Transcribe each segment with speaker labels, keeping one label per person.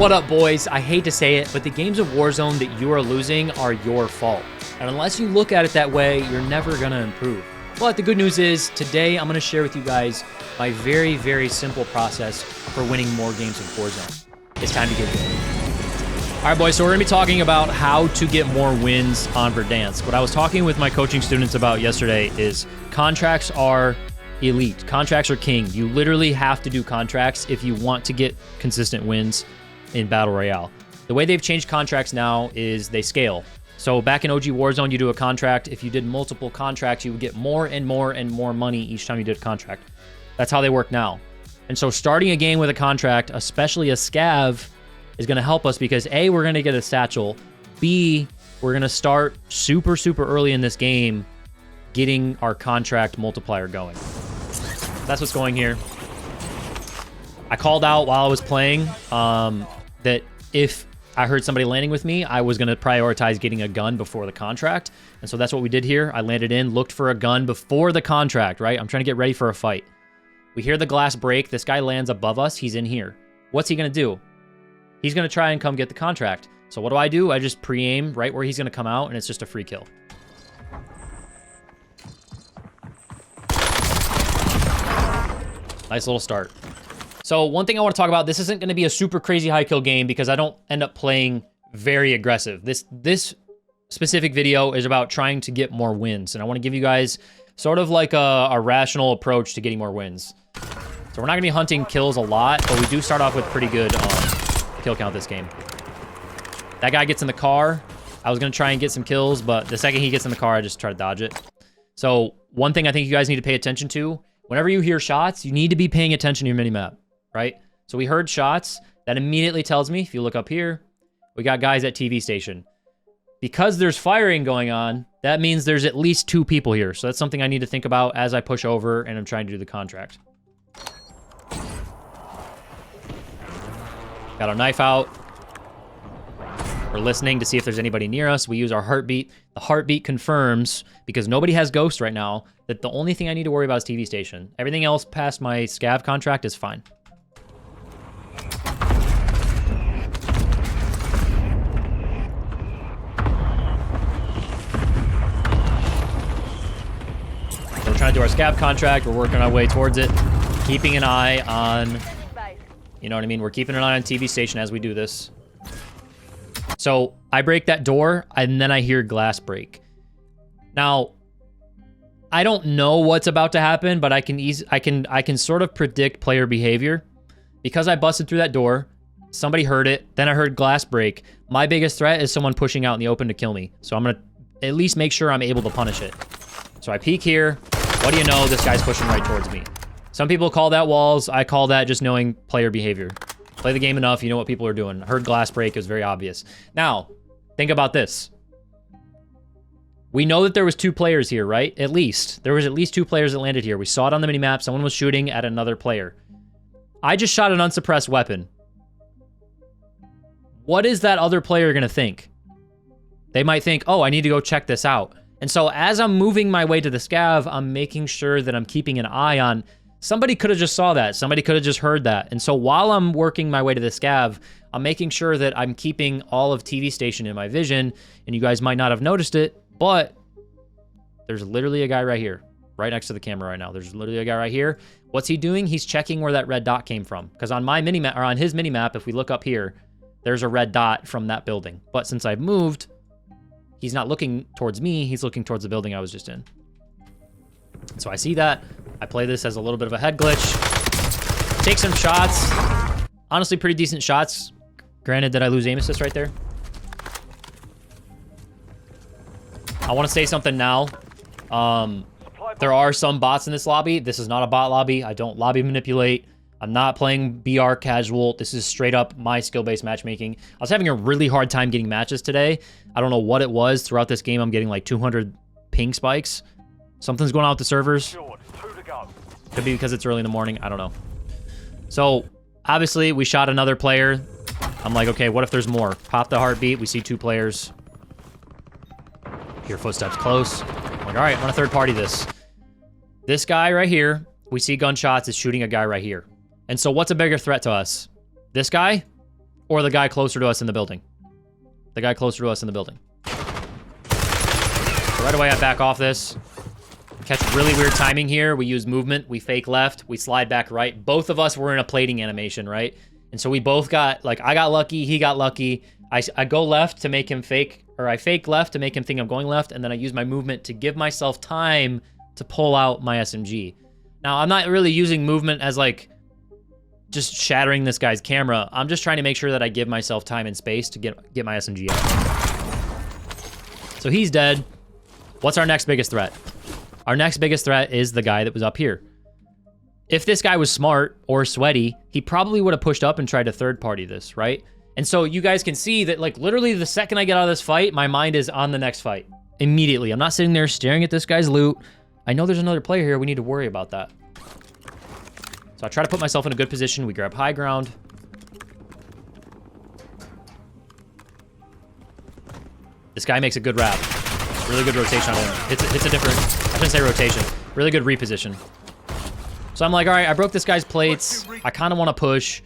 Speaker 1: What up, boys? I hate to say it, but the games of Warzone that you are losing are your fault. And unless you look at it that way, you're never gonna improve. But the good news is, today I'm gonna share with you guys my very, very simple process for winning more games of Warzone. It's time to get going. All right, boys, so we're gonna be talking about how to get more wins on Verdansk. What I was talking with my coaching students about yesterday is contracts are elite. Contracts are king. You literally have to do contracts if you want to get consistent wins in Battle Royale. The way they've changed contracts now is they scale. So back in OG Warzone, you do a contract. If you did multiple contracts, you would get more and more and more money each time you did a contract. That's how they work now. And so starting a game with a contract, especially a scav, is going to help us because A, we're going to get a satchel. B, we're going to start super, super early in this game getting our contract multiplier going. That's what's going here. I called out while I was playing that if I heard somebody landing with me, I was going to prioritize getting a gun before the contract. And so that's what we did here. I landed in, looked for a gun before the contract, right? I'm trying to get ready for a fight. We hear the glass break. This guy lands above us. He's in here. What's he going to do? He's going to try and come get the contract. So what do? I just pre-aim right where he's going to come out, and it's just a free kill. Nice little start. So one thing I want to talk about, this isn't going to be a super crazy high kill game because I don't end up playing very aggressive. This specific video is about trying to get more wins, and I want to give you guys sort of like a rational approach to getting more wins. So we're not going to be hunting kills a lot, but we do start off with pretty good kill count this game. That guy gets in the car. I was going to try and get some kills, but the second he gets in the car, I just try to dodge it. So one thing I think you guys need to pay attention to, whenever you hear shots, you need to be paying attention to your minimap, right? So we heard shots. That immediately tells me, if you look up here, we got guys at TV station. Because there's firing going on, that means there's at least 2 people here. So that's something I need to think about as I push over and I'm trying to do the contract. Got our knife out. We're listening to see if there's anybody near us. We use our heartbeat. The heartbeat confirms, because nobody has ghost right now, that the only thing I need to worry about is TV station. Everything else past my scav contract is fine. So we're trying to do our scav contract. We're working our way towards it. Keeping an eye on... You know what I mean? We're keeping an eye on TV station as we do this. So I break that door, and then I hear glass break. Now, I don't know what's about to happen, but I can sort of predict player behavior. Because I busted through that door, somebody heard it, then I heard glass break. My biggest threat is someone pushing out in the open to kill me. So I'm going to at least make sure I'm able to punish it. So I peek here. What do you know? This guy's pushing right towards me. Some people call that walls. I call that just knowing player behavior. Play the game enough, you know what people are doing. I heard glass break, it was very obvious. Now, think about this. We know that there was 2 players here, right? At least. There was at least 2 players that landed here. We saw it on the minimap. Someone was shooting at another player. I just shot an unsuppressed weapon. What is that other player going to think? They might think, oh, I need to go check this out. And so as I'm moving my way to the scav, I'm making sure that I'm keeping an eye on... Somebody could have just saw that. Somebody could have just heard that. And so while I'm working my way to the scav, I'm making sure that I'm keeping all of TV station in my vision. And you guys might not have noticed it, but there's literally a guy right here, right next to the camera right now. There's literally a guy right here. What's he doing? He's checking where that red dot came from. Because on my minimap, or on his minimap, if we look up here, there's a red dot from that building. But since I've moved, he's not looking towards me. He's looking towards the building I was just in. So I see that. I play this as a little bit of a head glitch. Take some shots. Honestly, pretty decent shots. Granted that I lose aim assist right there. I want to say something now. There are some bots in this lobby. This is not a bot lobby. I don't lobby manipulate. I'm not playing BR casual. This is straight up my skill-based matchmaking. I was having a really hard time getting matches today. I don't know what it was. Throughout this game, I'm getting like 200 ping spikes. Something's going on with the servers. Could be because it's early in the morning. I don't know. So, obviously, we shot another player. I'm like, okay, what if there's more? Pop the heartbeat. We see 2 players. Hear footsteps close. I'm like, all right, I'm going to third party this. This guy right here, we see gunshots, is shooting a guy right here. And so what's a bigger threat to us? This guy Or the guy closer to us in the building. The guy closer to us in the building. So right away, I back off this. Catch really weird timing here. We use movement. We fake left. We slide back right. Both of us were in a plating animation, right? And so we both got, like, I got lucky. He got lucky. I go left to make him fake, or I fake left to make him think I'm going left. And then I use my movement to give myself time to pull out my SMG. Now, I'm not really using movement as, like, just shattering this guy's camera. I'm just trying to make sure that I give myself time and space to get my SMG out. So he's dead. What's our next biggest threat? Our next biggest threat is the guy that was up here. If this guy was smart or sweaty, he probably would have pushed up and tried to third party this, right? And so you guys can see that, like, literally the second I get out of this fight, my mind is on the next fight. Immediately. I'm not sitting there staring at this guy's loot. I know there's another player here. We need to worry about that. So I try to put myself in a good position. We grab high ground. This guy makes a good wrap. Really good rotation on him. It's a different, I shouldn't say rotation. Really good reposition. So I'm like, all right, I broke this guy's plates. I kind of want to push.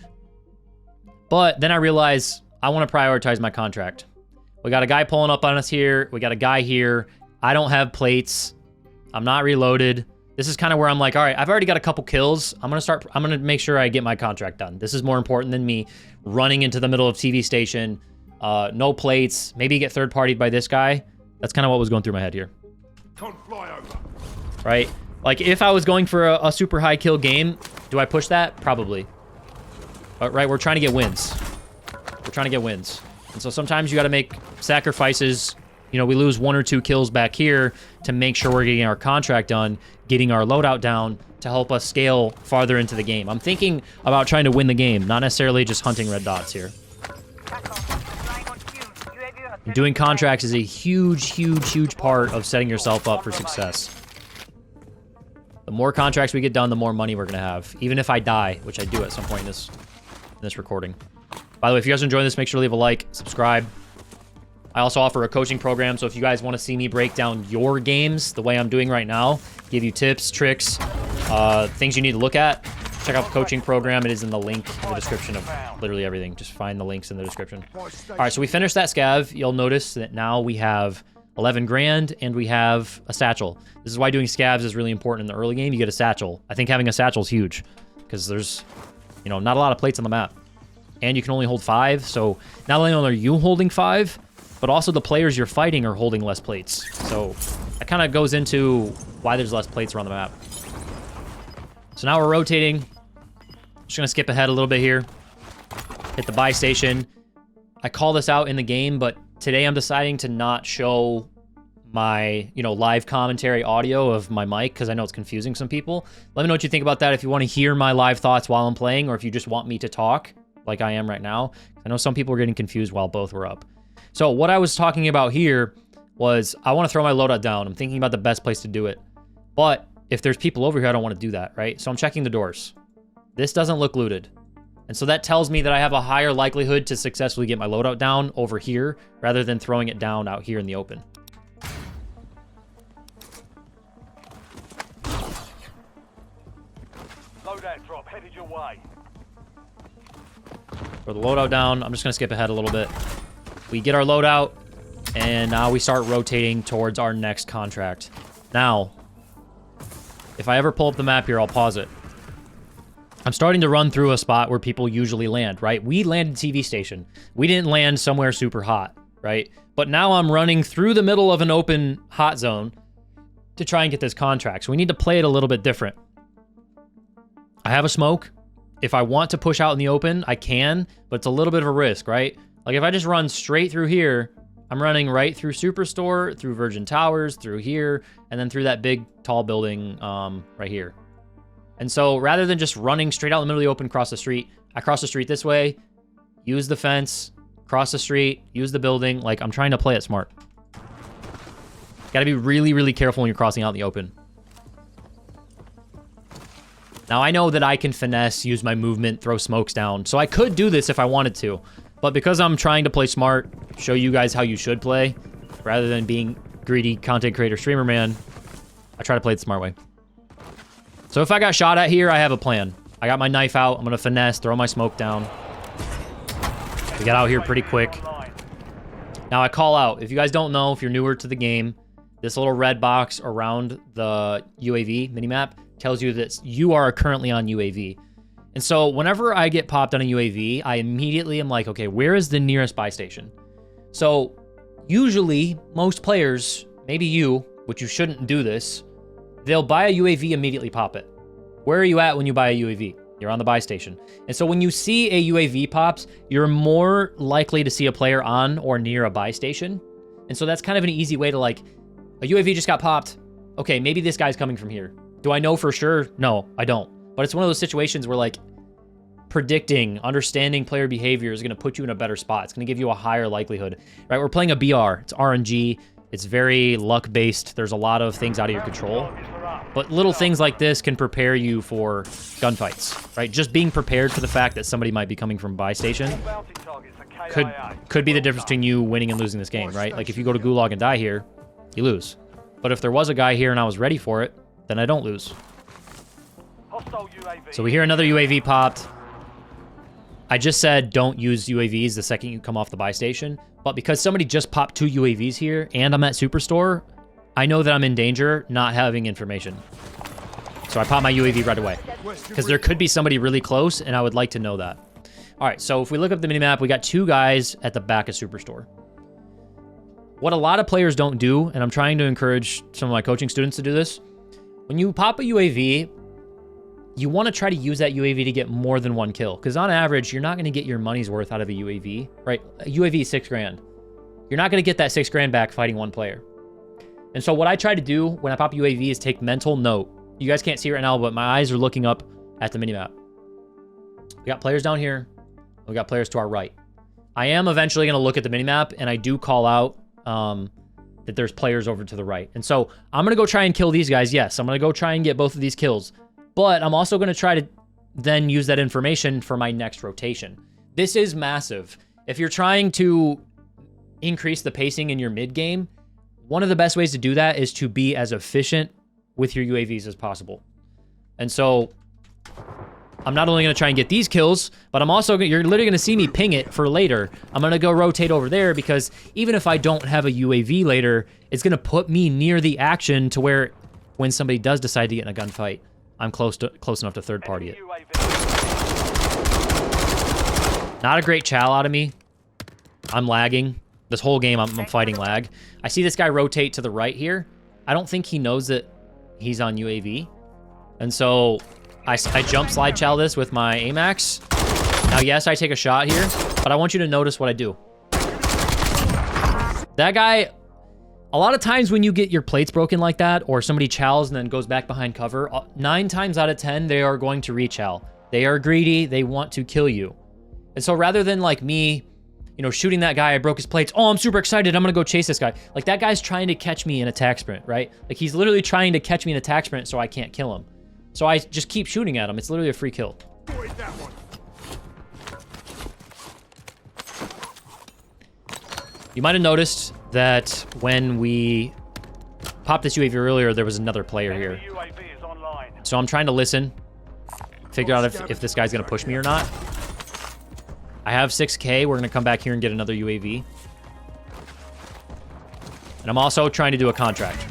Speaker 1: But then I realize I want to prioritize my contract. We got a guy pulling up on us here. We got a guy here. I don't have plates. I'm not reloaded. This is kind of where I'm like, all right, I've already got a couple kills. I'm going to make sure I get my contract done. This is more important than me running into the middle of TV station. No plates. Maybe get third partied by this guy. That's kind of what was going through my head here.
Speaker 2: Can't fly over.
Speaker 1: Right? Like, if I was going for a super high kill game, do I push that? Probably. But, right, we're trying to get wins. We're trying to get wins. And so sometimes you got to make sacrifices. You know, we lose 1 or 2 kills back here to make sure we're getting our contract done, getting our loadout down to help us scale farther into the game. I'm thinking about trying to win the game, not necessarily just hunting red dots here. Doing contracts is a huge, huge, huge part of setting yourself up for success. The more contracts we get done, the more money we're going to have. Even if I die, which I do at some point in this recording. By the way, if you guys are enjoying this, make sure to leave a like, subscribe. I also offer a coaching program, so if you guys want to see me break down your games the way I'm doing right now, give you tips, tricks, things you need to look at, check out the coaching program. It is in the link in the description of literally everything. Just find the links in the description. All right, so we finished that scav. You'll notice that now we have 11 grand and we have a satchel. This is why doing scavs is really important in the early game. You get a satchel. I think having a satchel is huge because there's, you know, not a lot of plates on the map. And you can only hold 5. So not only are you holding 5, but also the players you're fighting are holding less plates. So that kind of goes into why there's less plates around the map. So now we're rotating. Just going to skip ahead a little bit here. Hit the buy station. I call this out in the game, but today I'm deciding to not show my, you know, live commentary audio of my mic because I know it's confusing some people. Let me know what you think about that if you want to hear my live thoughts while I'm playing or if you just want me to talk like I am right now. I know some people are getting confused while both were up. So what I was talking about here was I want to throw my loadout down. I'm thinking about the best place to do it. But if there's people over here, I don't want to do that, right? So I'm checking the doors. This doesn't look looted. And so that tells me that I have a higher likelihood to successfully get my loadout down over here rather than throwing it down out here in the open.
Speaker 2: Loadout drop headed your way.
Speaker 1: Throw the loadout down. I'm just going to skip ahead a little bit. We get our loadout, and now we start rotating towards our next contract. Now, if I ever pull up the map here, I'll pause it. I'm starting to run through a spot where people usually land, right? We landed TV station. We didn't land somewhere super hot, right? But now I'm running through the middle of an open hot zone to try and get this contract. So we need to play it a little bit different. I have a smoke. If I want to push out in the open, I can, but it's a little bit of a risk, right? Like if I just run straight through here, I'm running right through Superstore, through Virgin Towers, through here, and then through that big tall building right here. And so rather than just running straight out in the middle of the open, cross the street, I cross the street this way, use the fence, cross the street, use the building. Like I'm trying to play it smart. Got to be really, really careful when you're crossing out in the open. Now I know that I can finesse, use my movement, throw smokes down. So I could do this if I wanted to. But because I'm trying to play smart, show you guys how you should play, rather than being greedy content creator streamer man, I try to play it the smart way. So if I got shot at here, I have a plan. I got my knife out. I'm going to finesse, throw my smoke down. We got out here pretty quick. Now I call out, if you guys don't know, if you're newer to the game, this little red box around the UAV minimap tells you that you are currently on UAV. And so whenever I get popped on a UAV, I immediately am like, okay, where is the nearest buy station? So usually most players, maybe you, which you shouldn't do this, they'll buy a UAV, immediately pop it. Where are you at when you buy a UAV? You're on the buy station. And so when you see a UAV pops, you're more likely to see a player on or near a buy station. And so that's kind of an easy way to like, a UAV just got popped. Okay, maybe this guy's coming from here. Do I know for sure? No, I don't. But it's one of those situations where like predicting, understanding player behavior is going to put you in a better spot. It's going to give you a higher likelihood, right? We're playing a BR. It's RNG. It's very luck-based. There's a lot of things out of your control. But little things like this can prepare you for gunfights, right? Just being prepared for the fact that somebody might be coming from buy station could be the difference between you winning and losing this game, right? Like if you go to Gulag and die here, you lose. But if there was a guy here and I was ready for it, then I don't lose. So we hear another UAV popped. I just said don't use UAVs the second you come off the buy station. But because somebody just popped 2 UAVs here and I'm at Superstore, I know that I'm in danger not having information. So I pop my UAV right away. Because there could be somebody really close and I would like to know that. All right, so if we look up the minimap, we got 2 guys at the back of Superstore. What a lot of players don't do, and I'm trying to encourage some of my coaching students to do this, when you pop a UAV, you want to try to use that UAV to get more than 1 kill. Because on average, you're not going to get your money's worth out of a UAV, right? A UAV is 6 grand. You're not going to get that 6 grand back fighting 1 player. And so what I try to do when I pop UAV is take mental note. You guys can't see it right now, but my eyes are looking up at the minimap. We got players down here. We got players to our right. I am eventually going to look at the minimap, and I do call out that there's players over to the right. And so I'm going to go try and kill these guys. Yes, I'm going to go try and get both of these kills. But I'm also going to try to then use that information for my next rotation. This is massive. If you're trying to increase the pacing in your mid game, one of the best ways to do that is to be as efficient with your UAVs as possible. And so I'm not only going to try and get these kills, but I'm also you're literally going to see me ping it for later. I'm going to go rotate over there because even if I don't have a UAV later, it's going to put me near the action to where when somebody does decide to get in a gunfight, I'm close enough to third party it. Not a great chow out of me. I'm lagging. This whole game, I'm fighting lag. I see this guy rotate to the right here. I don't think he knows that he's on UAV. And so I jump slide chow this with my AMAX. Now, yes, I take a shot here, but I want you to notice what I do. That guy, a lot of times when you get your plates broken like that, or somebody chows and then goes back behind cover, 9 times out of 10, they are going to re-chow. They are greedy. They want to kill you. And so rather than like me, you know, shooting that guy, I broke his plates. Oh, I'm super excited. I'm going to go chase this guy. Like that guy's trying to catch me in attack sprint, right? Like he's literally trying to catch me in attack sprint so I can't kill him. So I just keep shooting at him. It's literally a free kill. You might have noticed that when we popped this UAV earlier, there was another player here. So I'm trying to listen, figure out if this guy's going to push me or not. I have 6K. We're going to come back here and get another UAV. And I'm also trying to do a contract,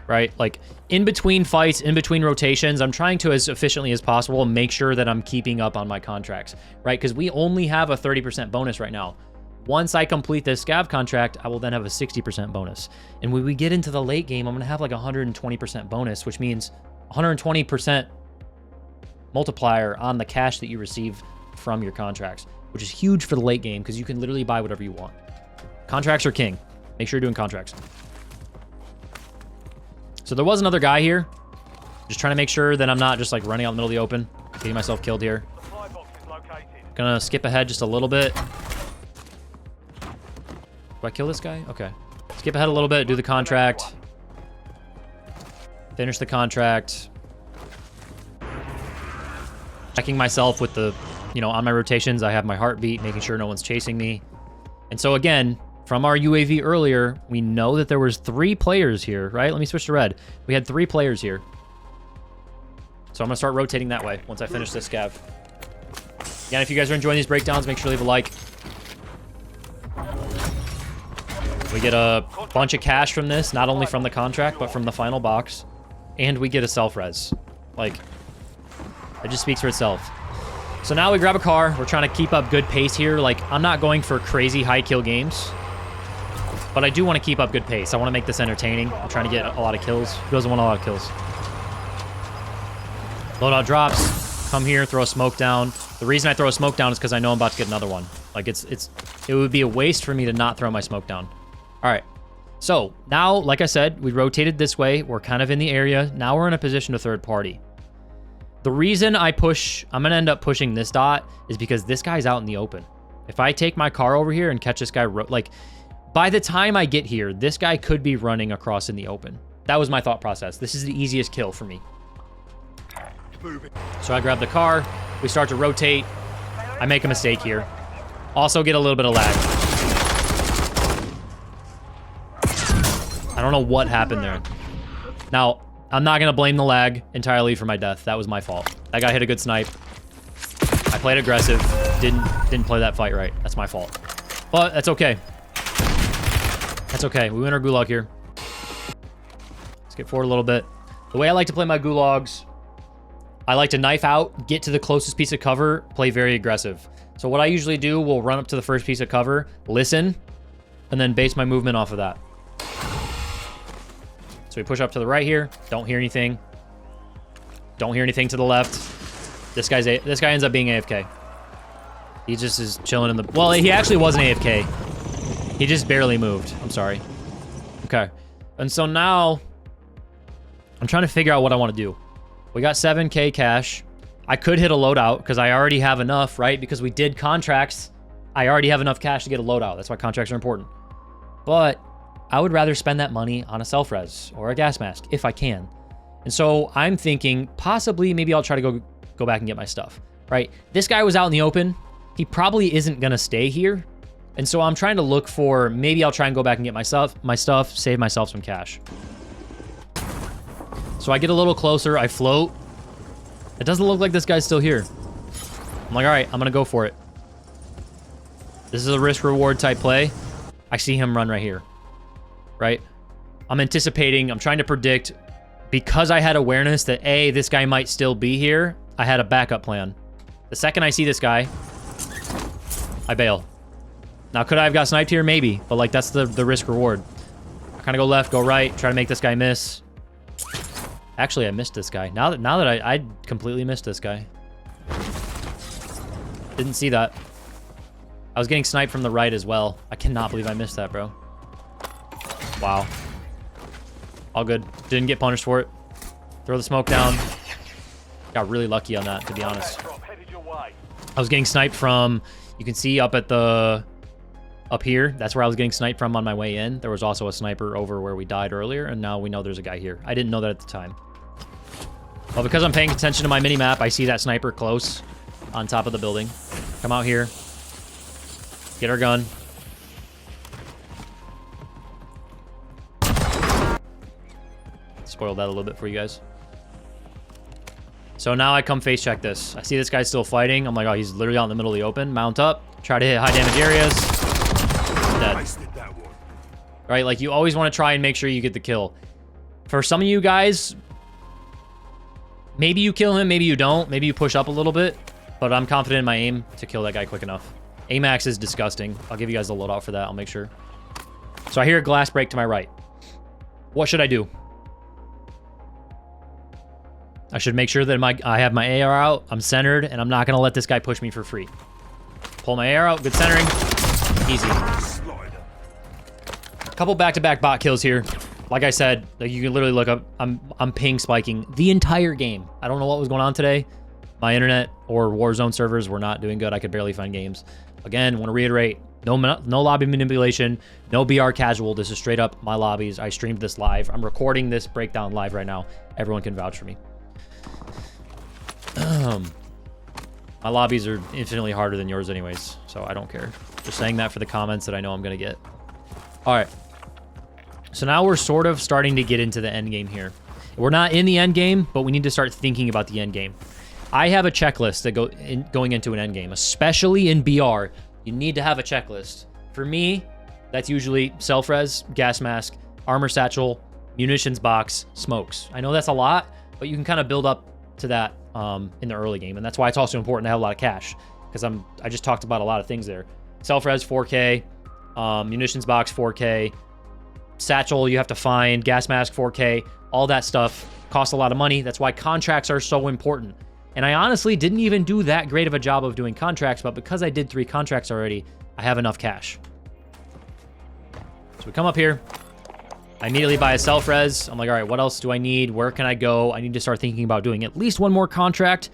Speaker 1: right? Like in between fights, in between rotations, I'm trying to, as efficiently as possible, make sure that I'm keeping up on my contracts, right? Because we only have a 30% bonus right now. Once I complete this scav contract, I will then have a 60% bonus. And when we get into the late game, I'm going to have like a 120% bonus, which means 120% multiplier on the cash that you receive from your contracts, which is huge for the late game because you can literally buy whatever you want. Contracts are king. Make sure you're doing contracts. So there was another guy here. Just trying to make sure that I'm not just like running out in the middle of the open, getting myself killed here. Gonna skip ahead just a little bit. Do I kill this guy? Okay. Skip ahead a little bit, do the contract. Finish the contract. Checking myself with the, you know, on my rotations, I have my heartbeat, making sure no one's chasing me. And so again, from our UAV earlier, we know that there was 3 players here, right? Let me switch to red. We had 3 players here. So I'm gonna start rotating that way once I finish this scav. Again, if you guys are enjoying these breakdowns, make sure to leave a like. We get a bunch of cash from this, not only from the contract, but from the final box. And we get a self-res. Like, it just speaks for itself. So now we grab a car. We're trying to keep up good pace here. Like, I'm not going for crazy high kill games, but I do want to keep up good pace. I want to make this entertaining. I'm trying to get a lot of kills. Who doesn't want a lot of kills? Loadout drops. Come here, throw a smoke down. The reason I throw a smoke down is because I know I'm about to get another one. Like, it would be a waste for me to not throw my smoke down. All right. So now, like I said, we rotated this way. We're kind of in the area. Now we're in a position to third party. The reason I'm going to end up pushing this dot is because this guy's out in the open. If I take my car over here and catch this guy, like, by the time I get here, this guy could be running across in the open. That was my thought process. This is the easiest kill for me. So I grab the car. We start to rotate. I make a mistake here. Also get a little bit of lag. I don't know what happened there. Now, I'm not going to blame the lag entirely for my death. That was my fault. That guy hit a good snipe. I played aggressive. Didn't play that fight right. That's my fault. But that's okay. That's okay. We win our gulag here. Let's get forward a little bit. The way I like to play my gulags, I like to knife out, get to the closest piece of cover, play very aggressive. So what I usually do, we'll run up to the first piece of cover, listen, and then base my movement off of that. So we push up to the right here. Don't hear anything. Don't hear anything to the left. This guy ends up being AFK. He just is chilling in the... Well, he actually wasn't AFK. He just barely moved. I'm sorry. Okay. And so now I'm trying to figure out what I want to do. We got 7K cash. I could hit a loadout because I already have enough, right? Because we did contracts. I already have enough cash to get a loadout. That's why contracts are important. But I would rather spend that money on a self-res or a gas mask if I can. And so I'm thinking possibly maybe I'll try to go back and get my stuff, right? This guy was out in the open. He probably isn't going to stay here. And so I'm trying to look for, maybe I'll try and go back and get my stuff, save myself some cash. So I get a little closer. I float. It doesn't look like this guy's still here. I'm like, all right, I'm going to go for it. This is a risk-reward type play. I see him run right here. Right? I'm anticipating, I'm trying to predict, because I had awareness that, A, this guy might still be here, I had a backup plan. The second I see this guy, I bail. Now, could I have got sniped here? Maybe. But, like, that's the risk-reward. I kind of go left, go right, try to make this guy miss. Actually, I missed this guy. Now that I completely missed this guy. Didn't see that. I was getting sniped from the right as well. I cannot believe I missed that, bro. Wow. All good. Didn't get punished for it. Throw the smoke down. Got really lucky on that, to be honest. I was getting sniped from, you can see up at the... Up here, that's where I was getting sniped from on my way in. There was also a sniper over where we died earlier, and now we know there's a guy here. I didn't know that at the time. Well, because I'm paying attention to my mini-map, I see that sniper close on top of the building. Come out here. Get our gun. Spoiled that a little bit for you guys. So now I come face check this. I see this guy's still fighting. I'm like, oh, he's literally out in the middle of the open. Mount up. Try to hit high damage areas. Dead. Right, like you always want to try and make sure you get the kill. For some of you guys, maybe you kill him, maybe you don't. Maybe you push up a little bit. But I'm confident in my aim to kill that guy quick enough. Amax is disgusting. I'll give you guys the loadout for that. I'll make sure. So I hear a glass break to my right. What should I do? I should make sure that I have my AR out. I'm centered, and I'm not going to let this guy push me for free. Pull my AR out. Good centering. Easy. A couple back-to-back bot kills here. Like I said, like you can literally look up. I'm ping spiking the entire game. I don't know what was going on today. My internet or Warzone servers were not doing good. I could barely find games. Again, want to reiterate, no lobby manipulation, no BR casual. This is straight up my lobbies. I streamed this live. I'm recording this breakdown live right now. Everyone can vouch for me. My lobbies are infinitely harder than yours anyways, so I don't care. Just saying that for the comments that I know I'm going to get. All right. So now we're sort of starting to get into the end game here. We're not in the end game, but we need to start thinking about the end game. I have a checklist that going into an end game, especially in BR. You need to have a checklist. For me, That's usually self-res, gas mask, armor satchel, munitions box, smokes. I know that's a lot, but you can kind of build up to that in the early game, and that's why it's also important to have a lot of cash, because I just talked about a lot of things there. Self-res 4K, munitions box 4K, satchel you have to find, gas mask 4K, all that stuff costs a lot of money. That's why contracts are so important. And I honestly didn't even do that great of a job of doing contracts, but because I did 3 contracts already, I have enough cash. So we come up here. I immediately buy a self-res. I'm like, all right, what else do I need? Where can I go? I need to start thinking about doing at least one more contract,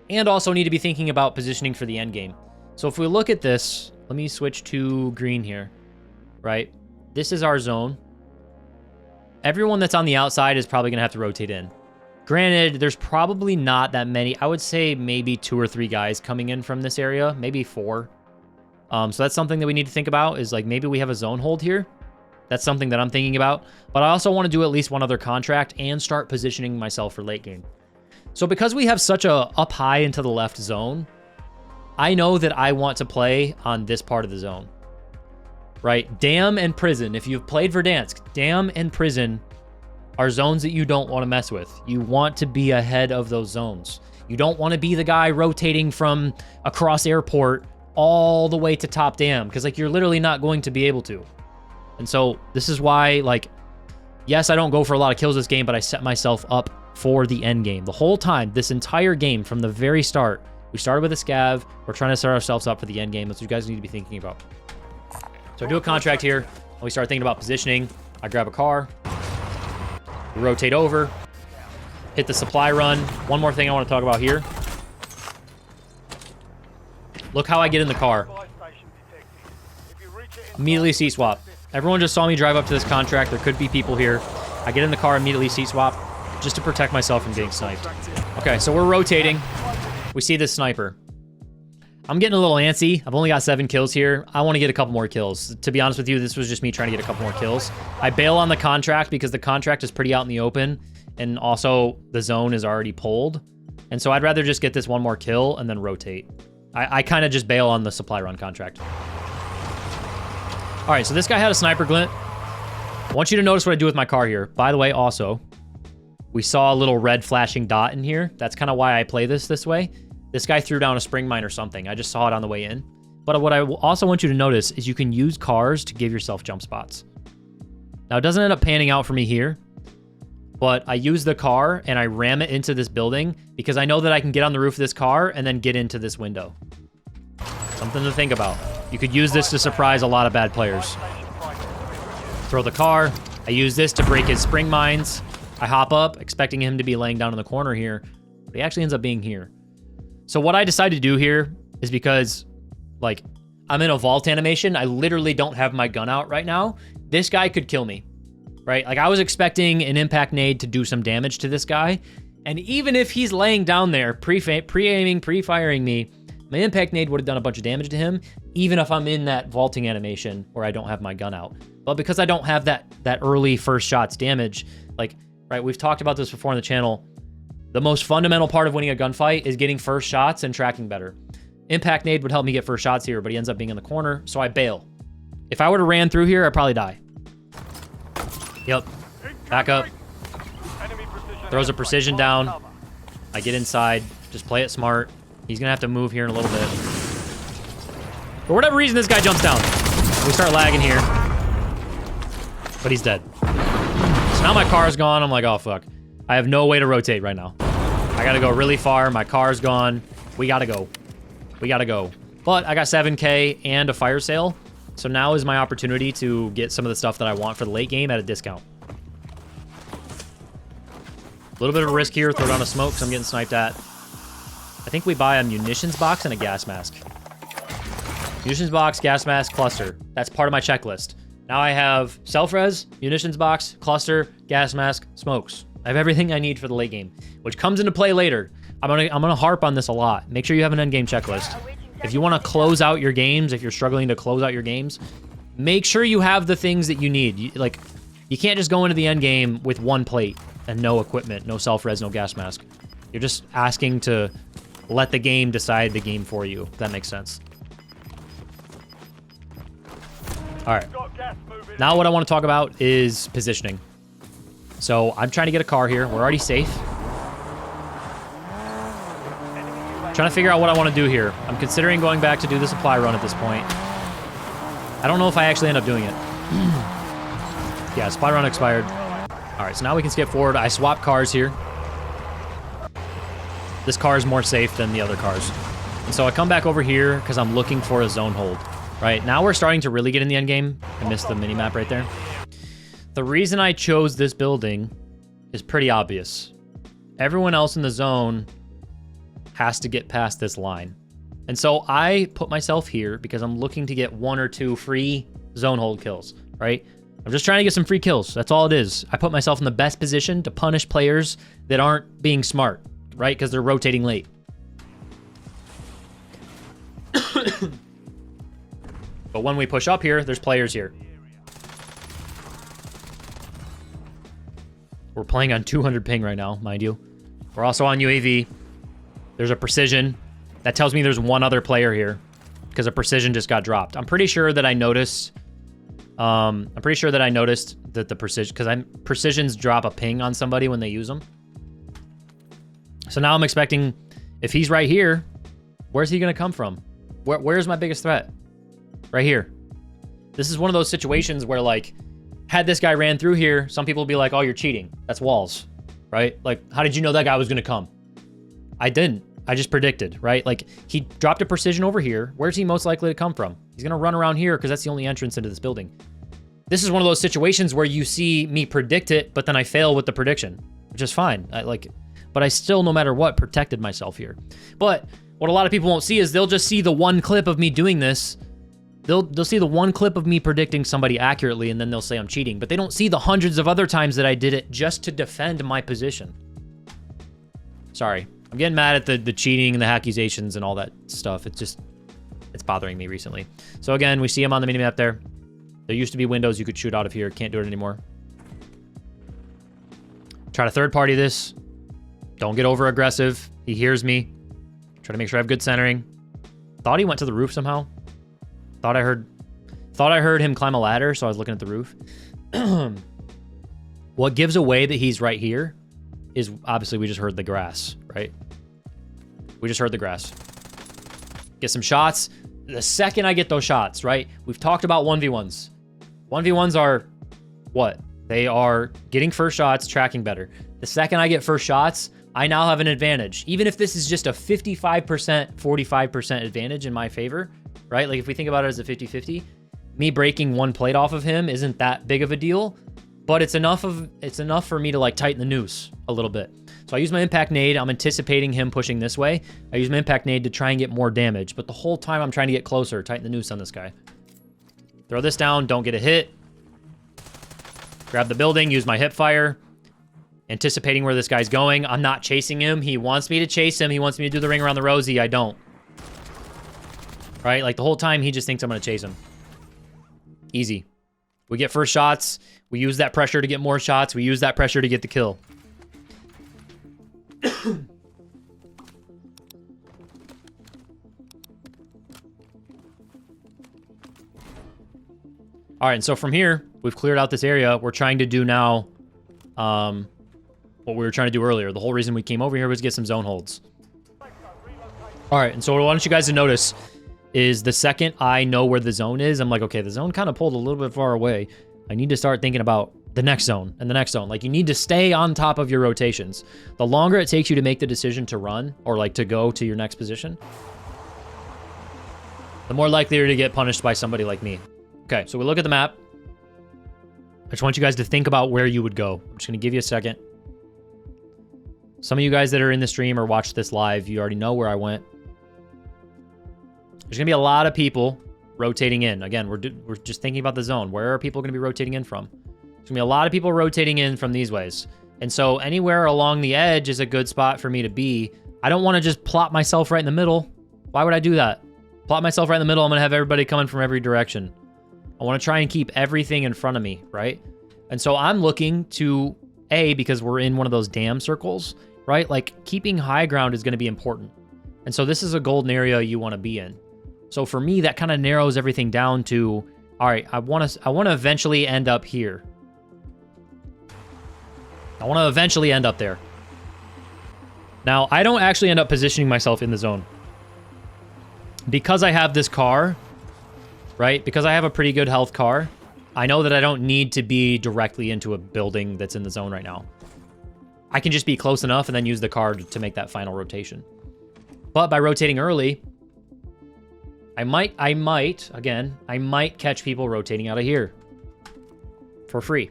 Speaker 1: and also need to be thinking about positioning for the end game. So if we look at this, let me switch to green here, right? This is our zone. Everyone that's on the outside is probably going to have to rotate in. Granted, there's probably not that many. I would say maybe 2 or 3 guys coming in from this area, maybe 4. So that's something that we need to think about, is like maybe we have a zone hold here. That's something that I'm thinking about. But I also want to do at least one other contract and start positioning myself for late game. So because we have such a up high into the left zone, I know that I want to play on this part of the zone, right? Dam and prison. If you've played Verdansk, Dam and prison are zones that you don't want to mess with. You want to be ahead of those zones. You don't want to be the guy rotating from across airport all the way to top dam, because like you're literally not going to be able to. And so this is why, like, yes, I don't go for a lot of kills this game, but I set myself up for the end game. The whole time, this entire game, from the very start, we started with a scav. We're trying to set ourselves up for the end game. That's what you guys need to be thinking about. So I do a contract here, and we start thinking about positioning. I grab a car, we rotate over, hit the supply run. One more thing I want to talk about here. Look how I get in the car. Immediately seat swap. Everyone just saw me drive up to this contract. There could be people here. I get in the car, immediately seat swap, just to protect myself from getting sniped. Okay, so we're rotating. We see this sniper. I'm getting a little antsy. I've only got 7 kills here. I want to get a couple more kills. To be honest with you, this was just me trying to get a couple more kills. I bail on the contract because the contract is pretty out in the open, and also the zone is already pulled. And so I'd rather just get this one more kill and then rotate. I kind of just bail on the supply run contract. All right, so this guy had a sniper glint. I want you to notice what I do with my car here. By the way, also, we saw a little red flashing dot in here. That's kind of why I play this way. This guy threw down a spring mine or something. I just saw it on the way in. But what I also want you to notice is you can use cars to give yourself jump spots. Now, it doesn't end up panning out for me here, but I use the car and I ram it into this building because I know that I can get on the roof of this car and then get into this window. Something to think about. You could use this to surprise a lot of bad players. Throw the car. I use this to break his spring mines. I hop up, expecting him to be laying down in the corner here, but he actually ends up being here. So what I decided to do here is because, like, I'm in a vault animation. I literally don't have my gun out right now. This guy could kill me, right? Like, I was expecting an impact nade to do some damage to this guy. And even if he's laying down there, pre-aiming, pre-firing me, my impact nade would have done a bunch of damage to him, even if I'm in that vaulting animation where I don't have my gun out. But because I don't have that early first shots damage, like, right, we've talked about this before on the channel, the most fundamental part of winning a gunfight is getting first shots and tracking better. Impact nade would help me get first shots here, but he ends up being in the corner, so I bail. If I would have ran through here, I'd probably die. Yep. Back up. Throws a precision down. I get inside. Just play it smart. He's going to have to move here in a little bit. For whatever reason, this guy jumps down. We start lagging here. But he's dead. So now my car's gone. I'm like, oh, fuck. I have no way to rotate right now. I got to go really far. My car's gone. We got to go. We got to go. But I got 7K and a fire sale. So now is my opportunity to get some of the stuff that I want for the late game at a discount. A little bit of a risk here. Throw down a smoke because I'm getting sniped at. I think we buy a munitions box and a gas mask. Munitions box, gas mask, cluster. That's part of my checklist. Now I have self-res, munitions box, cluster, gas mask, smokes. I have everything I need for the late game, which comes into play later. I'm gonna harp on this a lot. Make sure you have an end game checklist. If you want to close out your games, if you're struggling to close out your games, make sure you have the things that you need. You can't just go into the end game with one plate and no equipment, no self-res, no gas mask. You're just asking to let the game decide the game for you, if that makes sense. All right.
Speaker 2: Got gas moving.
Speaker 1: Now what I want to talk about is positioning. So I'm trying to get a car here. We're already safe. Trying to figure out what I want to do here. I'm considering going back to do the supply run at this point. I don't know if I actually end up doing it. Yeah, supply run expired. All right, so now we can skip forward. I swapped cars here. This car is more safe than the other cars. And so I come back over here because I'm looking for a zone hold. Right, now we're starting to really get in the end game. I missed the mini-map right there. The reason I chose this building is pretty obvious. Everyone else in the zone has to get past this line. And so I put myself here because I'm looking to get 1 or 2 free zone hold kills, right? I'm just trying to get some free kills. That's all it is. I put myself in the best position to punish players that aren't being smart, right? Because they're rotating late. But when we push up here, there's players here. We're playing on 200 ping right now, mind you. We're also on UAV. There's a precision. That tells me there's one other player here because a precision just got dropped. I'm pretty sure that I noticed. that the precision, because precisions drop a ping on somebody when they use them. So now I'm expecting, if he's right here, where's he gonna come from? Where's my biggest threat? Right here. This is one of those situations where, like, had this guy ran through here, some people would be like, oh, you're cheating. That's walls, right? Like, how did you know that guy was gonna come? I didn't. I just predicted, right? Like, he dropped a precision over here. Where's he most likely to come from? He's gonna run around here because that's the only entrance into this building. This is one of those situations where you see me predict it, but then I fail with the prediction, which is fine. But I still, no matter what, protected myself here. But what a lot of people won't see is they'll just see the one clip of me doing this. They'll see the one clip of me predicting somebody accurately, and then they'll say I'm cheating. But they don't see the hundreds of other times that I did it just to defend my position. Sorry. I'm getting mad at the cheating and the accusations and all that stuff. It's bothering me recently. So again, we see him on the minimap there. There used to be windows you could shoot out of here. Can't do it anymore. Try to third party this. Don't get over aggressive. He hears me. Try to make sure I have good centering. Thought he went to the roof somehow. Thought I heard him climb a ladder, so I was looking at the roof. What gives away that he's right here is obviously we just heard the grass, right? We just heard the grass. Get some shots. The second I get those shots, right? We've talked about 1v1s. 1v1s are what? They are getting first shots, tracking better. The second I get first shots, I now have an advantage. Even if this is just a 55%, 45% advantage in my favor, right? Like if we think about it as a 50-50, me breaking one plate off of him isn't that big of a deal, but it's enough for me to like tighten the noose a little bit. So I use my impact nade. I'm anticipating him pushing this way. I use my impact nade to try and get more damage, but the whole time I'm trying to get closer, tighten the noose on this guy. Throw this down, don't get a hit. Grab the building, use my hip fire. Anticipating where this guy's going. I'm not chasing him. He wants me to chase him. He wants me to do the ring around the rosy. I don't. Right? Like the whole time he just thinks I'm going to chase him. Easy. We get first shots. We use that pressure to get more shots. We use that pressure to get the kill. All right, and so from here, we've cleared out this area. We're trying to do now what we were trying to do earlier. The whole reason we came over here was get some zone holds. All right, and so what I want you guys to notice is the second I know where the zone is, I'm like, okay, the zone kind of pulled a little bit far away. I need to start thinking about the next zone and the next zone. Like, you need to stay on top of your rotations. The longer it takes you to make the decision to run or like to go to your next position, the more likely you're to get punished by somebody like me. Okay, so we look at the map. I just want you guys to think about where you would go. I'm just going to give you a second. Some of you guys that are in the stream or watch this live, you already know where I went. There's going to be a lot of people rotating in. Again, we're just thinking about the zone. Where are people going to be rotating in from? There's going to be a lot of people rotating in from these ways. And so anywhere along the edge is a good spot for me to be. I don't want to just plop myself right in the middle. Why would I do that? Plop myself right in the middle. I'm going to have everybody coming from every direction. I want to try and keep everything in front of me, right? And so I'm looking to, because we're in one of those dam circles, right? Like, keeping high ground is going to be important. And so this is a golden area you want to be in. So for me, that kind of narrows everything down to All right, I want to eventually end up here. I want to eventually end up there. Now, I don't actually end up positioning myself in the zone. Because I have this car, right? Because I have a pretty good health car, I know that I don't need to be directly into a building that's in the zone right now. I can just be close enough and then use the car to make that final rotation. But by rotating early, I might catch people rotating out of here for free.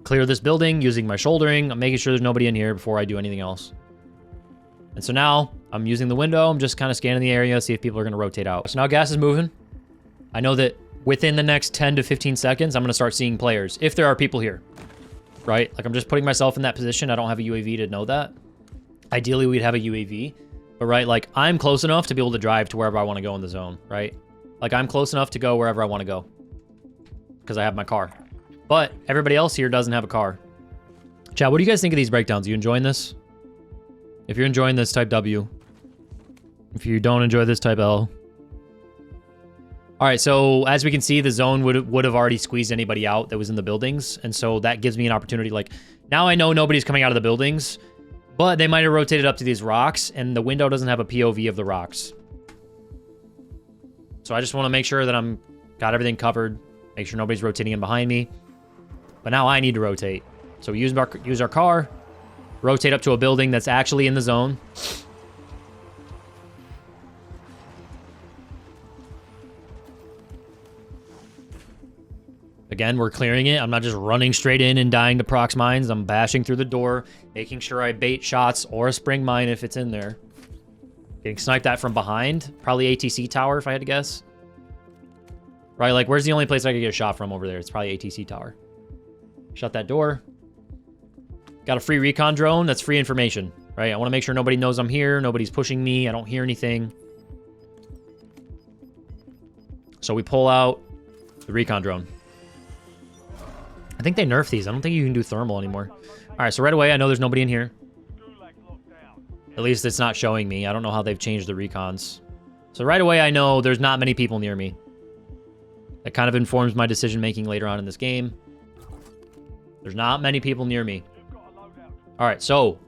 Speaker 1: Clear this building using my shouldering. I'm making sure there's nobody in here before I do anything else. And so now I'm using the window. I'm just kind of scanning the area, see if people are going to rotate out. So now gas is moving. I know that within the next 10 to 15 seconds, I'm going to start seeing players if there are people here, right? Like I'm just putting myself in that position. I don't have a UAV to know that. Ideally, we'd have a UAV. But right, like I'm close enough to be able to drive to wherever I want to go in the zone, right? Like I'm close enough to go wherever I want to go because I have my car. But everybody else here doesn't have a car. Chat, what do you guys think of these breakdowns? Are you enjoying this? If you're enjoying this, type W. If you don't enjoy this, type L. All right, so as we can see, the zone would have already squeezed anybody out that was in the buildings. And so that gives me an opportunity. Like now I know nobody's coming out of the buildings. But they might have rotated up to these rocks, and the window doesn't have a POV of the rocks. So I just want to make sure that I'm got everything covered, make sure nobody's rotating in behind me. But now I need to rotate. So we use our car, rotate up to a building that's actually in the zone. Again, we're clearing it. I'm not just running straight in and dying to prox mines. I'm bashing through the door, making sure I bait shots or a spring mine if it's in there. Getting sniped at from behind. Probably ATC tower if I had to guess. Right, like where's the only place I could get a shot from over there? It's probably ATC tower. Shut that door. Got a free recon drone. That's free information, right? I want to make sure nobody knows I'm here. Nobody's pushing me. I don't hear anything. So we pull out the recon drone. I think they nerfed these. I don't think you can do thermal anymore. All right, so right away, I know there's nobody in here. At least it's not showing me. I don't know how they've changed the recons. So right away, I know there's not many people near me. That kind of informs my decision-making later on in this game. There's not many people near me. All right, so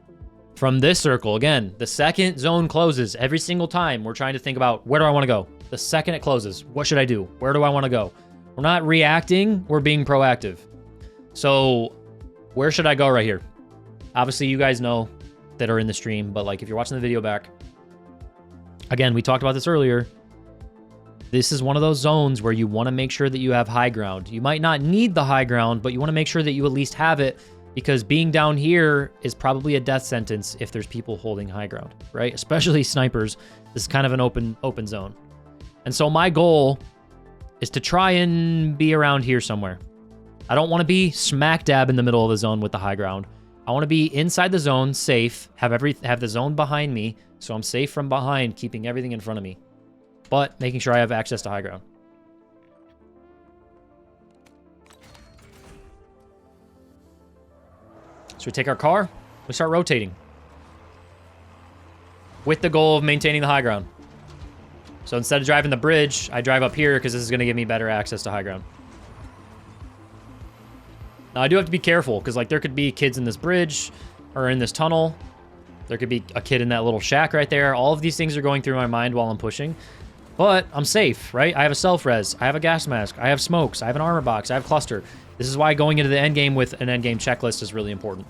Speaker 1: from this circle, again, the second zone closes every single time. We're trying to think about where do I want to go? The second it closes, what should I do? Where do I want to go? We're not reacting. We're being proactive. So where should I go right here? Obviously, you guys know that are in the stream, but like if you're watching the video back, again, we talked about this earlier. This is one of those zones where you want to make sure that you have high ground. You might not need the high ground, but you want to make sure that you at least have it because being down here is probably a death sentence if there's people holding high ground, right? Especially snipers. This is kind of an open zone. And so my goal is to try and be around here somewhere. I don't want to be smack dab in the middle of the zone with the high ground. I want to be inside the zone, safe, have the zone behind me, so I'm safe from behind, keeping everything in front of me, but making sure I have access to high ground. So we take our car, we start rotating with the goal of maintaining the high ground. So instead of driving the bridge, I drive up here because this is going to give me better access to high ground. Now, I do have to be careful, because, like, there could be kids in this bridge, or in this tunnel. There could be a kid in that little shack right there. All of these things are going through my mind while I'm pushing. But I'm safe, right? I have a self-res. I have a gas mask. I have smokes. I have an armor box. I have cluster. This is why going into the endgame with an endgame checklist is really important.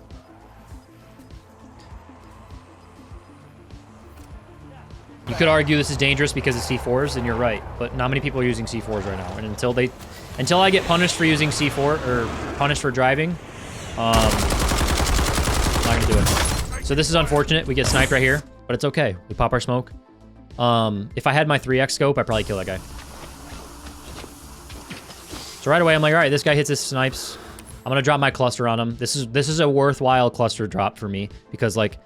Speaker 1: You could argue this is dangerous because of C4s, and you're right. But not many people are using C4s right now. And until I get punished for using C4 or punished for driving, I'm not gonna do it. So this is unfortunate. We get sniped right here, but it's okay. We pop our smoke. If I had my 3x scope, I'd probably kill that guy. So right away, I'm like, all right, this guy hits his snipes. I'm gonna drop my cluster on him. This is a worthwhile cluster drop for me because like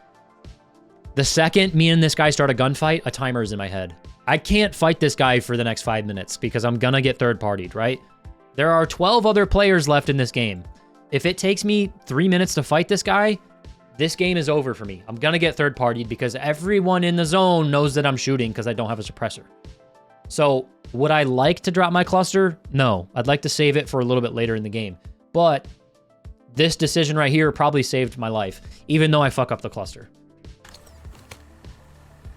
Speaker 1: the second me and this guy start a gunfight, a timer is in my head. I can't fight this guy for the next 5 minutes because I'm gonna get third-partied, right? There are 12 other players left in this game. If it takes me 3 minutes to fight this guy, this game is over for me. I'm gonna get third-partied because everyone in the zone knows that I'm shooting because I don't have a suppressor. So Would I like to drop my cluster? No. I'd like to save it for a little bit later in the game. But this decision right here probably saved my life, even though I fuck up the cluster.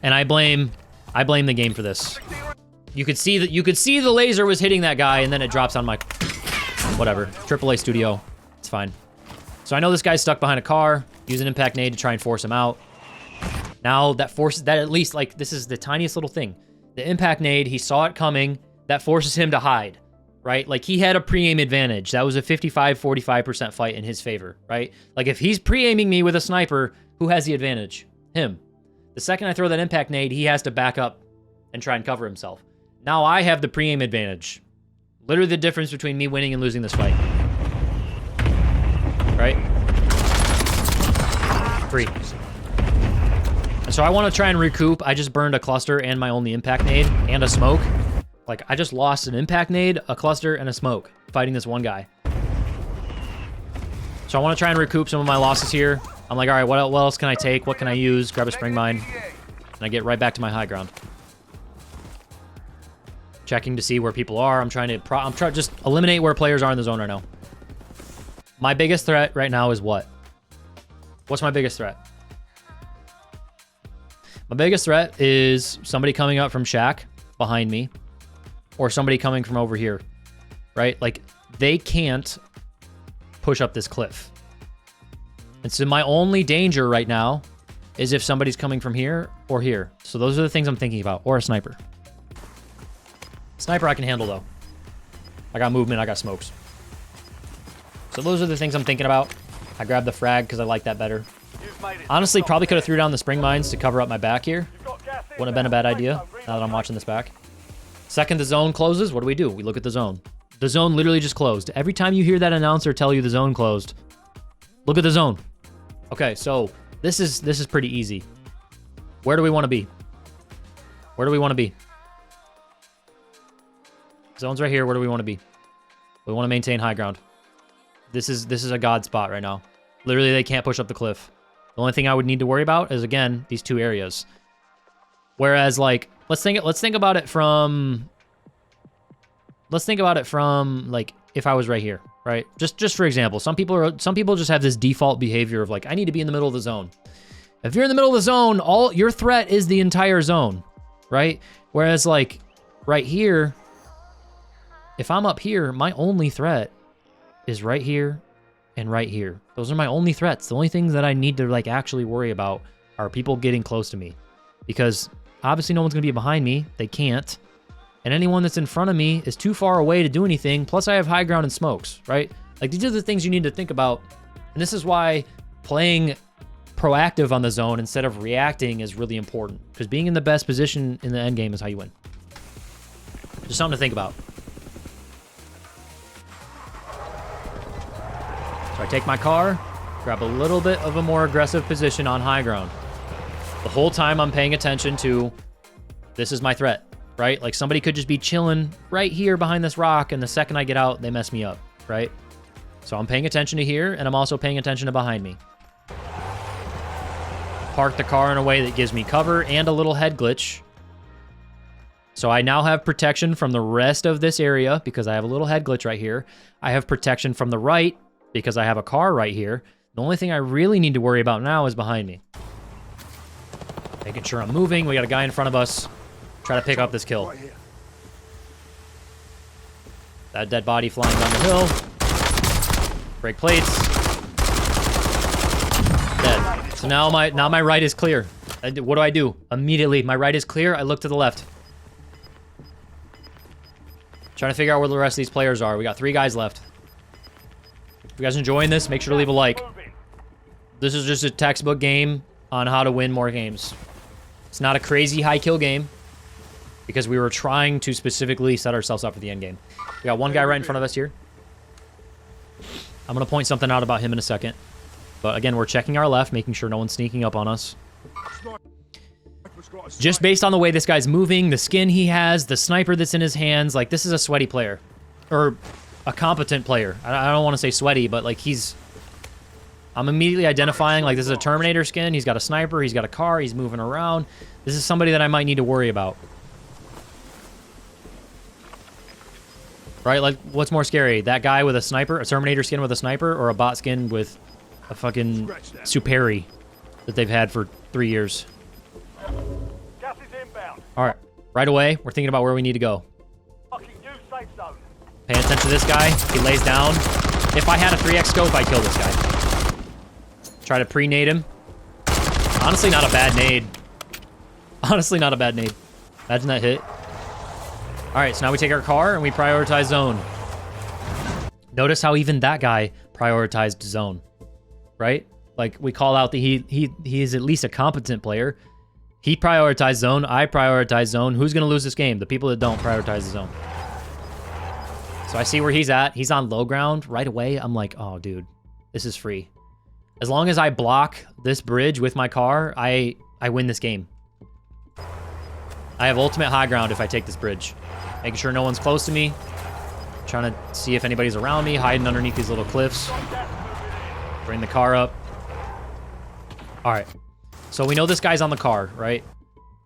Speaker 1: And I blame the game for this. You could see the laser was hitting that guy, and then it drops on my whatever. AAA studio. It's fine. So I know this guy's stuck behind a car. Use an impact nade to try and force him out. Now that forces that, at least, like, this is the tiniest little thing. The impact nade, he saw it coming. That forces him to hide, right? Like, he had a pre-aim advantage. That was a 55-45% fight in his favor, right? Like, if he's pre-aiming me with a sniper, who has the advantage? Him. The second I throw that impact nade, he has to back up and try and cover himself. Now I have the pre-aim advantage. Literally the difference between me winning and losing this fight. Right? Free. And so I want to try and recoup. I just burned a cluster and my only impact nade and a smoke. Like, I just lost an impact nade, a cluster, and a smoke fighting this one guy. So I want to try and recoup some of my losses here. I'm like, all right, what else can I take? What can I use? Grab a spring mine. And I get right back to my high ground. Checking to see where people are. I'm trying to just eliminate where players are in the zone right now. My biggest threat right now is what? What's my biggest threat? My biggest threat is somebody coming up from shack behind me, or somebody coming from over here, right? Like, they can't push up this cliff. And so my only danger right now is if somebody's coming from here or here. So those are the things I'm thinking about, or a sniper. Sniper I can handle, though. I got movement, I got smokes. So those are the things I'm thinking about. I grabbed the frag because I like that better. Honestly, probably could have threw down the spring mines to cover up my back here. Wouldn't have been a bad idea, now that I'm watching this back. Second the zone closes, what do? We look at the zone. The zone literally just closed. Every time you hear that announcer tell you the zone closed, look at the zone. Okay, so this is pretty easy. Where do we want to be? Where do we want to be? Zone's right here. Where do we want to be? We want to maintain high ground. This is a god spot right now. Literally, they can't push up the cliff. The only thing I would need to worry about is, again, these two areas. Whereas, like, let's think about it from like if I was right here, right? Just for example, some people just have this default behavior of like, I need to be in the middle of the zone. If you're in the middle of the zone, all your threat is the entire zone, right? Whereas, like, right here, if I'm up here, my only threat is right here and right here. Those are my only threats. The only things that I need to, like, actually worry about are people getting close to me. Because obviously no one's going to be behind me. They can't. And anyone that's in front of me is too far away to do anything. Plus I have high ground and smokes, right? Like, these are the things you need to think about. And this is why playing proactive on the zone instead of reacting is really important. Because being in the best position in the end game is how you win. Just something to think about. So I take my car, grab a little bit of a more aggressive position on high ground. The whole time I'm paying attention to, this is my threat, right? Like, somebody could just be chilling right here behind this rock, and the second I get out, they mess me up, right? So I'm paying attention to here, and I'm also paying attention to behind me. Park the car in a way that gives me cover and a little head glitch. So I now have protection from the rest of this area because I have a little head glitch right here. I have protection from the right because I have a car right here. The only thing I really need to worry about now is behind me. Making sure I'm moving. We got a guy in front of us. Try to pick up this kill. That dead body flying down the hill. Break plates. Dead. So now my right is clear. What do I do? Immediately, my right is clear. I look to the left. Trying to figure out where the rest of these players are. We got 3 guys left. If you guys enjoying this, make sure to leave a like. This is just a textbook game on how to win more games. It's not a crazy high kill game because we were trying to specifically set ourselves up for the end game. We got one guy right in front of us here. I'm going to point something out about him in a second. But again, we're checking our left, making sure no one's sneaking up on us. Just based on the way this guy's moving, the skin he has, the sniper that's in his hands, like, this is a sweaty player. Or a competent player. I don't want to say sweaty, but, like, I'm immediately identifying, like, this is a Terminator skin. He's got a sniper. He's got a car. He's moving around. This is somebody that I might need to worry about. Right? Like, what's more scary? That guy with a sniper, a Terminator skin with a sniper, or a bot skin with a fucking Superi that they've had for 3 years?
Speaker 2: Gas is inbound.
Speaker 1: All right. Right away, we're thinking about where we need to go.
Speaker 2: Fucking new safe zone.
Speaker 1: Paying attention to this guy. He lays down. If I had a 3x scope, I'd kill this guy. Try to pre-nade him. Honestly, not a bad nade. Honestly, not a bad nade. Imagine that hit. All right, so now we take our car and we prioritize zone. Notice how even that guy prioritized zone, right? Like, we call out that he is at least a competent player. He prioritized zone. I prioritize zone. Who's going to lose this game? The people that don't prioritize the zone. So I see where he's at. He's on low ground. Right away, I'm like, oh, dude, this is free. As long as I block this bridge with my car, I win this game. I have ultimate high ground if I take this bridge. Making sure no one's close to me. Trying to see if anybody's around me, hiding underneath these little cliffs. Bring the car up. All right. So we know this guy's on the car, right?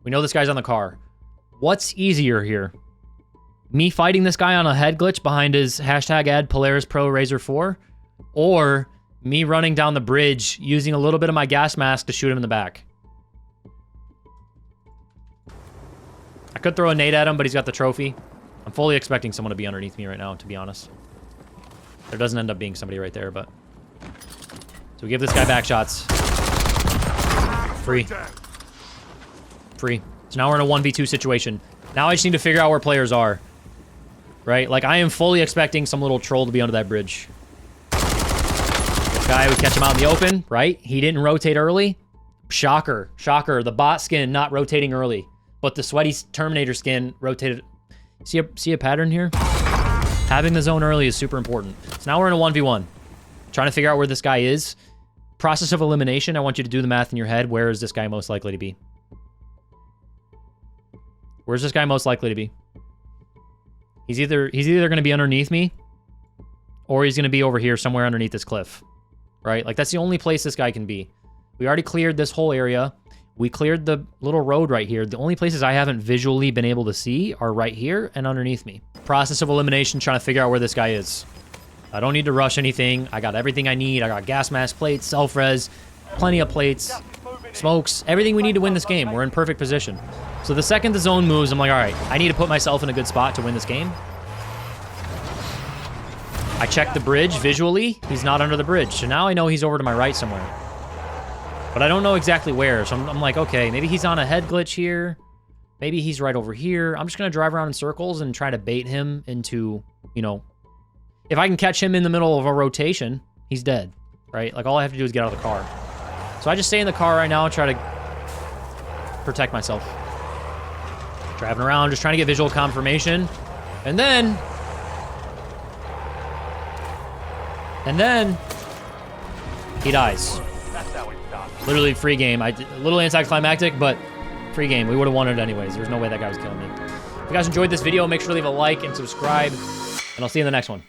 Speaker 1: We know this guy's on the car. What's easier here? Me fighting this guy on a head glitch behind his hashtag ad Polaris Pro Razor 4? Or me running down the bridge using a little bit of my gas mask to shoot him in the back? I could throw a nade at him, but he's got the trophy. I'm fully expecting someone to be underneath me right now, to be honest. There doesn't end up being somebody right there, but... So we give this guy back shots. Free. Free. So now we're in a 1v2 situation. Now I just need to figure out where players are. Right? Like, I am fully expecting some little troll to be under that bridge. This guy, we catch him out in the open, right? He didn't rotate early. Shocker. Shocker. The bot skin not rotating early. But the sweaty Terminator skin rotated. See a pattern here? Having the zone early is super important. So now we're in a 1v1. Trying to figure out where this guy is. Process of elimination. I want you to do the math in your head. Where is this guy most likely to be? Where's this guy most likely to be? He's either going to be underneath me, or he's going to be over here somewhere underneath this cliff. Right? Like, that's the only place this guy can be. We already cleared this whole area. We cleared the little road right here. The only places I haven't visually been able to see are right here and underneath me. Process of elimination, trying to figure out where this guy is. I don't need to rush anything. I got everything I need. I got gas mask plates, self-res, plenty of plates, smokes, everything we need to win this game. We're in perfect position. So the second the zone moves, I'm like, all right, I need to put myself in a good spot to win this game. I check the bridge visually. He's not under the bridge. So now I know he's over to my right somewhere. But I don't know exactly where. So I'm like, okay, maybe he's on a head glitch here. Maybe he's right over here. I'm just going to drive around in circles and try to bait him into, you know, if I can catch him in the middle of a rotation, he's dead, right? Like, all I have to do is get out of the car. So I just stay in the car right now and try to protect myself. Driving around, just trying to get visual confirmation. And then he dies. Literally free game. A little anticlimactic, but free game. We would have won it anyways. There's no way that guy was killing me. If you guys enjoyed this video, make sure to leave a like and subscribe, and I'll see you in the next one.